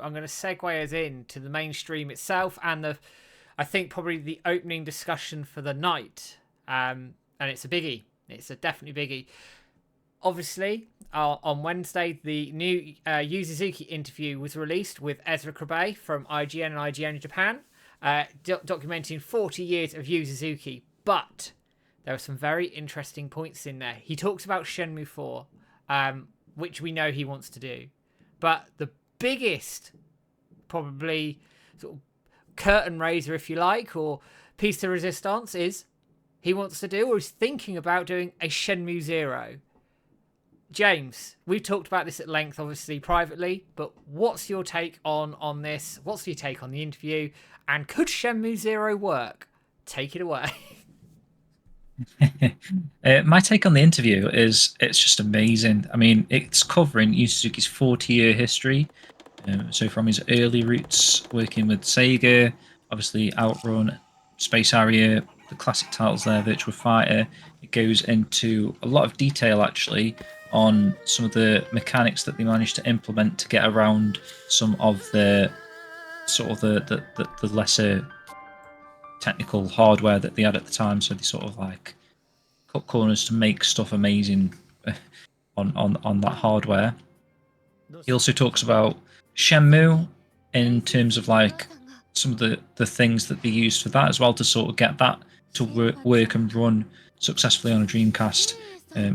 I'm going to segue us into the mainstream itself and I think probably the opening discussion for the night. And it's a biggie. It's a definitely biggie. Obviously, on Wednesday, the new Yu Suzuki interview was released with Esra Krabbe from IGN and IGN Japan, documenting 40 years of Yu Suzuki. But there are some very interesting points in there. He talks about Shenmue 4, which we know he wants to do. But the biggest, probably, sort of curtain raiser, if you like, or piece de resistance is he wants to do, or is thinking about doing, a Shenmue 0. James, we've talked about this at length, obviously, privately, but what's your take on this? What's your take on the interview? And could Shenmue 0 work? Take it away. My take on the interview is it's just amazing. I mean, it's covering Yu Suzuki's 40-year history. So from his early roots working with Sega, obviously Outrun, Space Harrier, the classic titles there, Virtua Fighter. It goes into a lot of detail, actually, on some of the mechanics that they managed to implement to get around some of the sort of the lesser technical hardware that they had at the time. So they sort of like cut corners to make stuff amazing on that hardware. He also talks about Shenmue in terms of like some of the things that they used for that as well to sort of get that to work and run successfully on a Dreamcast,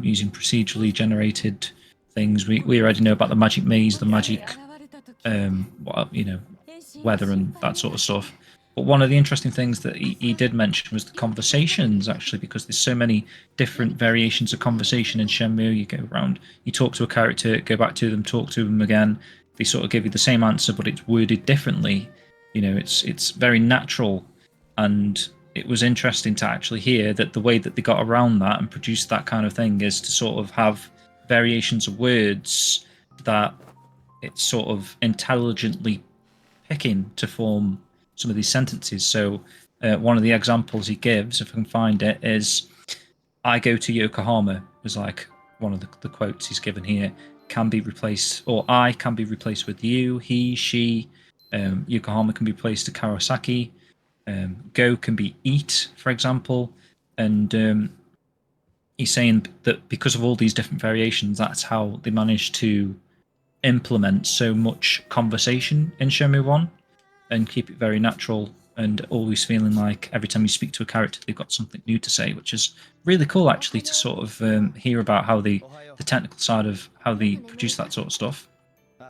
using procedurally generated things. We already know about the magic maze, the magic weather and that sort of stuff. But one of the interesting things that he did mention was the conversations, actually, because there's so many different variations of conversation in Shenmue. You go around, you talk to a character, go back to them, talk to them again. They sort of give you the same answer, but it's worded differently. You know, it's very natural, and it was interesting to actually hear that the way that they got around that and produced that kind of thing is to sort of have variations of words that it's sort of intelligently picking to form some of these sentences. So one of the examples he gives, if I can find it, is "I go to Yokohama" was like one of the quotes he's given here. Can be replaced, or "I" can be replaced with "you," "he," "she." Yokohama can be replaced to Kawasaki. Go can be "eat," for example. And he's saying that because of all these different variations, that's how they managed to implement so much conversation in Shenmue 1 and keep it very natural and always feeling like every time you speak to a character, they've got something new to say, which is really cool, actually, to sort of hear about how the technical side of how they produce that sort of stuff.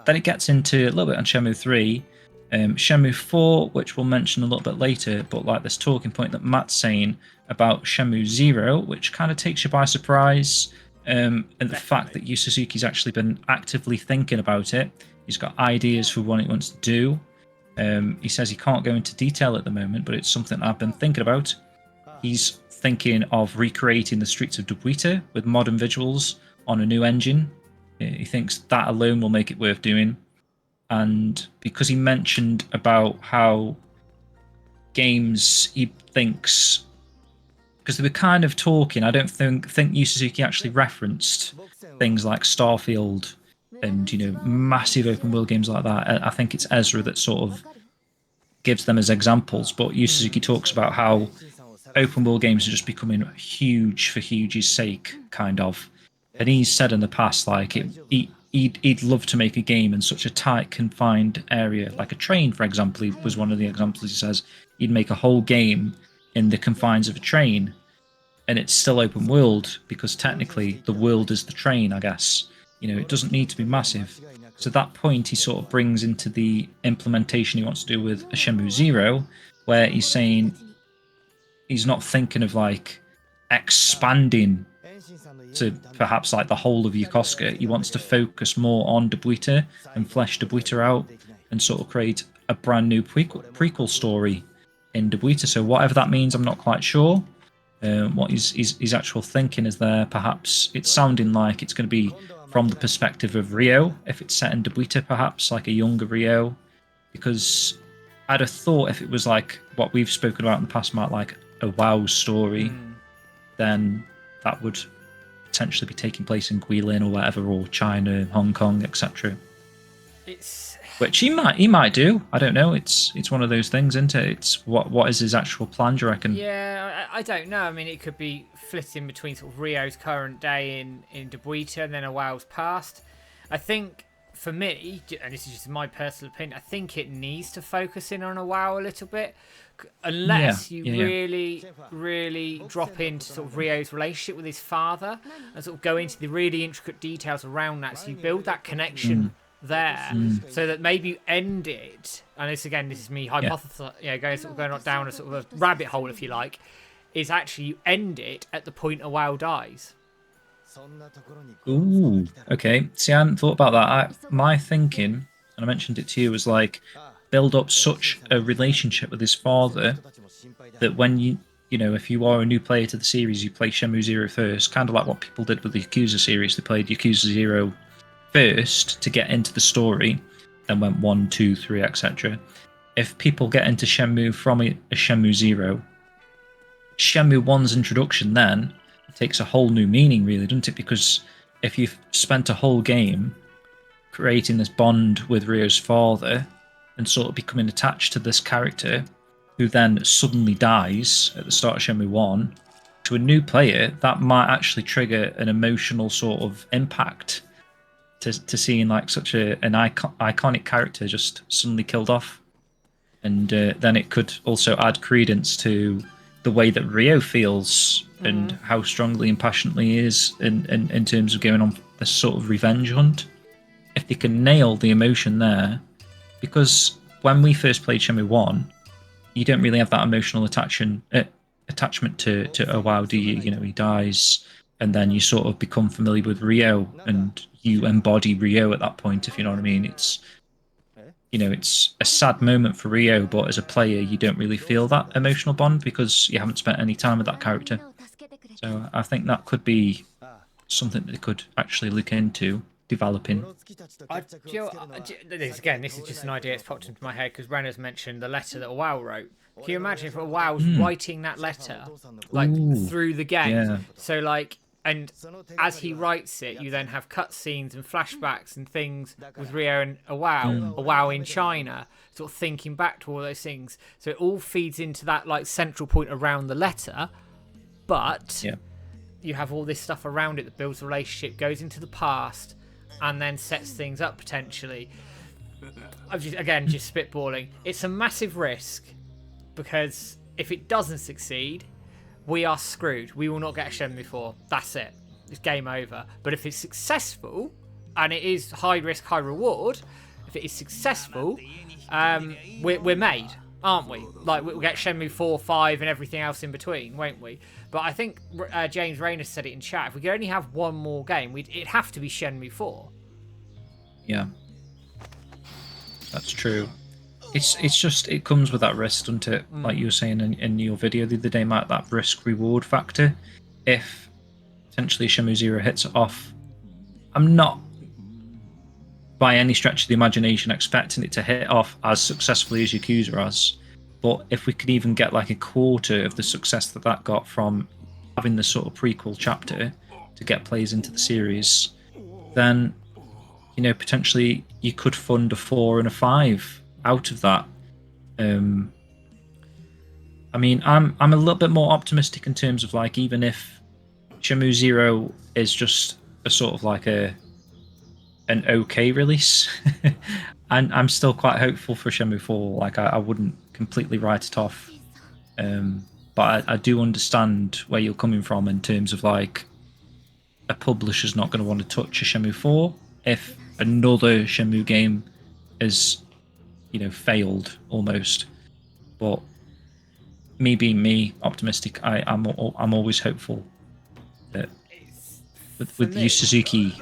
Then it gets into a little bit on Shenmue 3, Shenmue 4, which we'll mention a little bit later, but like this talking point that Matt's saying about Shenmue 0, which kind of takes you by surprise, and the fact that Yu Suzuki's actually been actively thinking about it. He's got ideas for what he wants to do. He says he can't go into detail at the moment, but it's something I've been thinking about. He's thinking of recreating the streets of Dobuita with modern visuals on a new engine. He thinks that alone will make it worth doing. And because he mentioned about how games he thinks, because they were kind of talking, I don't think Yu Suzuki actually referenced things like Starfield and, you know, massive open world games like that. I think it's Ezra that sort of gives them as examples, but Yu Suzuki talks about how open world games are just becoming huge for huge's sake, kind of. And he's said in the past, like, he'd love to make a game in such a tight, confined area, like a train, for example. Was one of the examples he says. He'd make a whole game in the confines of a train, and it's still open world because technically the world is the train, I guess. You know, it doesn't need to be massive. So that point he sort of brings into the implementation he wants to do with a Shenmue 0, where he's saying he's not thinking of like expanding to perhaps like the whole of Yokosuka. He wants to focus more on Dobuita and flesh Dobuita out and sort of create a brand new prequel story in Dobuita. So whatever that means, I'm not quite sure. What his actual thinking is there. Perhaps it's sounding like it's going to be from the perspective of Ryo, if it's set in Dobuita, perhaps like a younger Ryo. Because I'd have thought if it was like what we've spoken about in the past, Matt, like a WoW story, then that would potentially be taking place in Guilin or whatever, or China, Hong Kong, etc. It's which he might do. I don't know. It's one of those things, isn't it? It's what is his actual plan? Do you reckon? Yeah, I don't know. I mean, it could be flitting between sort of Rio's current day in Debuita and then a while's past. I think for me, and this is just my personal opinion, I think it needs to focus in on a WoW a little bit, unless you really drop into sort of Rio's relationship with his father and sort of go into the really intricate details around that, so you build that connection there, so that maybe you end it. And this is me hypothesizing, going down a sort of a rabbit hole, if you like. Is actually you end it at the point a WoW dies. Ooh, okay. See, I hadn't thought about that. My thinking, and I mentioned it to you, was like build up such a relationship with his father that when you know, if you are a new player to the series, you play Shenmue 0 first, kind of like what people did with the Yakuza series. They played Yakuza 0 first to get into the story, then went 1, 2, 3, etc. If people get into Shenmue from a Shenmue 0, Shenmue 1's introduction then takes a whole new meaning, really, doesn't it? Because if you've spent a whole game creating this bond with Rio's father and sort of becoming attached to this character who then suddenly dies at the start of Shenmue 1, to a new player, that might actually trigger an emotional sort of impact to seeing like such an iconic character just suddenly killed off. And then it could also add credence to the way that Rio feels and how strongly and passionately he is in terms of going on this sort of revenge hunt. If they can nail the emotion there, because when we first played Shenmue 1, you don't really have that emotional attachment to a WoW, do you? You know, he dies, and then you sort of become familiar with Rio, and you embody Rio at that point, if you know what I mean. It's, you know, it's a sad moment for Rio, but as a player, you don't really feel that emotional bond because you haven't spent any time with that character. So I think that could be something that they could actually look into developing. This is just an idea that's popped into my head because Renner's mentioned the letter that WoW wrote. Can you imagine if WoW's writing that letter through the game? Yeah. So and as he writes it, you then have cutscenes and flashbacks and things with Rio and a WoW in China, sort of thinking back to all those things. So it all feeds into that like central point around the letter, but you have all this stuff around it that builds a relationship, goes into the past, and then sets things up potentially. I'm just spitballing. It's a massive risk because if it doesn't succeed, we are screwed. We will not get a Shenmue 4. That's it. It's game over. But if it's successful, and it is high risk, high reward, if it is successful, we're made, aren't we? Like, we'll get Shenmue 4, 5, and everything else in between, won't we? But I think James Rayner said it in chat. If we could only have one more game, it'd have to be Shenmue 4. Yeah. That's true. It's just, it comes with that risk, doesn't it? Like you were saying in your video the other day, Matt, that risk-reward factor. If potentially Shenmue 0 hits it off, I'm not by any stretch of the imagination expecting it to hit off as successfully as Yakuza has. But if we could even get like a quarter of the success that got from having this sort of prequel chapter to get players into the series, then, you know, potentially you could fund a 4 and a 5 out of that. I mean, I'm a little bit more optimistic in terms of like, even if Shenmue 0 is just a sort of like an okay release, and I'm still quite hopeful for Shenmue 4. Like, I wouldn't completely write it off, but I do understand where you're coming from in terms of like, a publisher's not going to want to touch a Shenmue 4 if another Shenmue game is, you know, failed almost. But me being me, optimistic, I'm always hopeful that with Yu Suzuki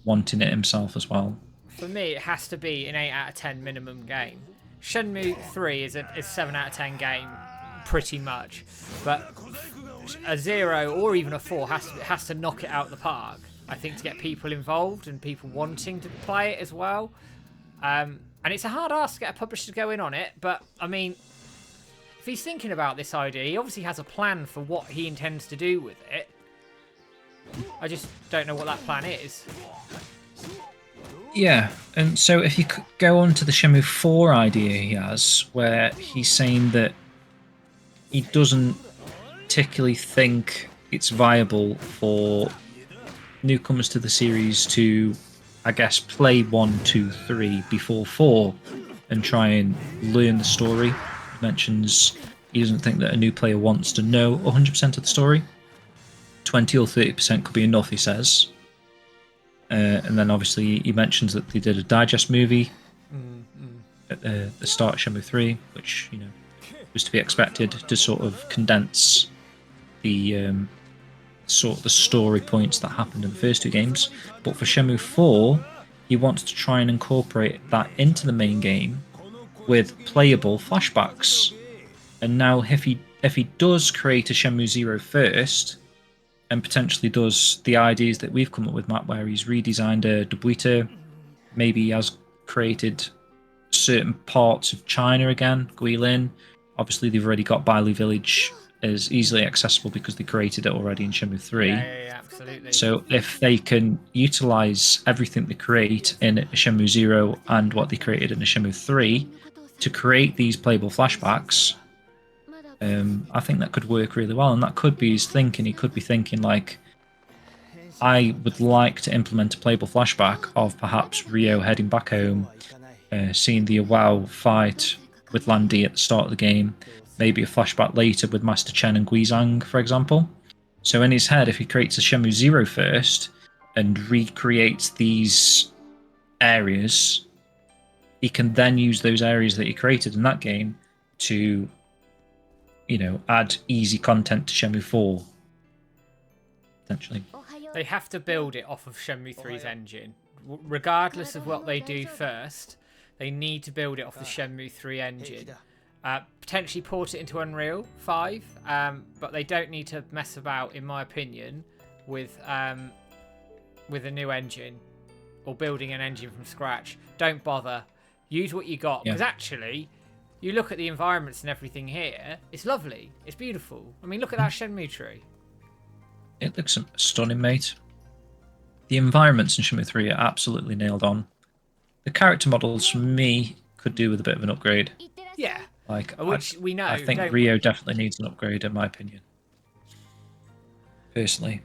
wanting it himself as well. For me, it has to be an 8 out of 10 minimum game. Shenmue 3 is a 7 out of 10 game, pretty much. But a 0 or even a 4 has to knock it out of the park, I think, to get people involved and people wanting to play it as well. And it's a hard ask to get a publisher to go in on it, but I mean, if he's thinking about this idea, he obviously has a plan for what he intends to do with it. I just don't know what that plan is. Yeah, and so if you could go on to the Shenmue 4 idea he has, where he's saying that he doesn't particularly think it's viable for newcomers to the series to, I guess, play 1, 2, 3 before 4 and try and learn the story. He mentions he doesn't think that a new player wants to know 100% of the story. 20 or 30% could be enough, he says. And then obviously he mentions that they did a digest movie at the start of Shenmue 3, which, you know, was to be expected to sort of condense the the story points that happened in the first two games. But for Shenmue 4, he wants to try and incorporate that into the main game with playable flashbacks. And now if he does create a Shenmue 0 first, and potentially does the ideas that we've come up with, Matt, where he's redesigned a Debuita, maybe he has created certain parts of China again, Guilin. Obviously, they've already got Bailu Village as easily accessible because they created it already in Shenmue 3. Yeah, absolutely. So if they can utilize everything they create in Shenmue 0 and what they created in Shenmue 3 to create these playable flashbacks, I think that could work really well. And that could be his thinking. He could be thinking like, I would like to implement a playable flashback of perhaps Rio heading back home, seeing the WoW fight with Lan Di at the start of the game, maybe a flashback later with Master Chen and Guizhang, for example. So in his head, if he creates a Shenmue 0 first and recreates these areas, he can then use those areas that he created in that game to, you know, add easy content to Shenmue 4, potentially. They have to build it off of Shenmue 3's engine. Regardless of what they do first, they need to build it off the Shenmue 3 engine. Potentially port it into Unreal 5, but they don't need to mess about, in my opinion, with a new engine or building an engine from scratch. Don't bother. Use what you got, because actually, you look at the environments and everything here, it's lovely. It's beautiful. I mean, look at that Shenmue tree. It looks stunning, mate. The environments in Shenmue 3 are absolutely nailed on. The character models, for me, could do with a bit of an upgrade. Yeah. Like, which we know. I think Rio definitely needs an upgrade, in my opinion. Personally.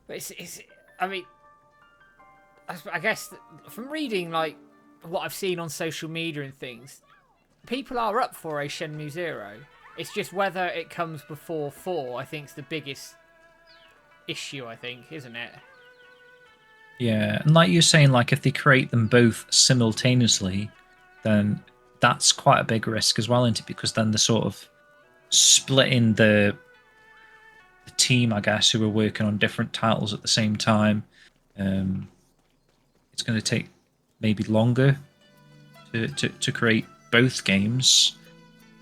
But I mean, I guess from reading like what I've seen on social media and things, people are up for a Shenmue 0. It's just whether it comes before 4, I think, is the biggest issue, I think, isn't it? Yeah, and like you're saying, like if they create them both simultaneously, then that's quite a big risk as well, isn't it? Because then they're sort of splitting the team, I guess, who are working on different titles at the same time. It's going to take maybe longer to create both games,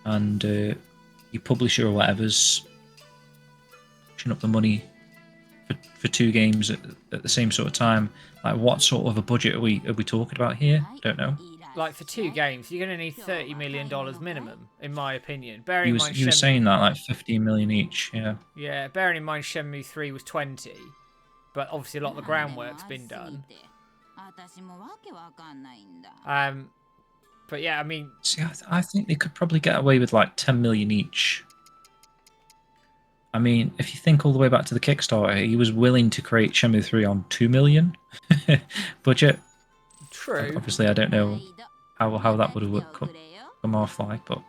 and your publisher or whatever's pushing up the money for two games at the same sort of time. Like, what sort of a budget are we talking about here? Don't know. Like, for two games, you're going to need $30 million minimum, in my opinion. You were saying that, like 15 million each, yeah. Yeah, bearing in mind Shenmue 3 was 20, but obviously a lot of the groundwork's been done. But yeah, I mean... See, I think they could probably get away with like 10 million each. I mean, if you think all the way back to the Kickstarter, he was willing to create Shenmue 3 on 2 million budget. True. Obviously, I don't know how that would have come off like, but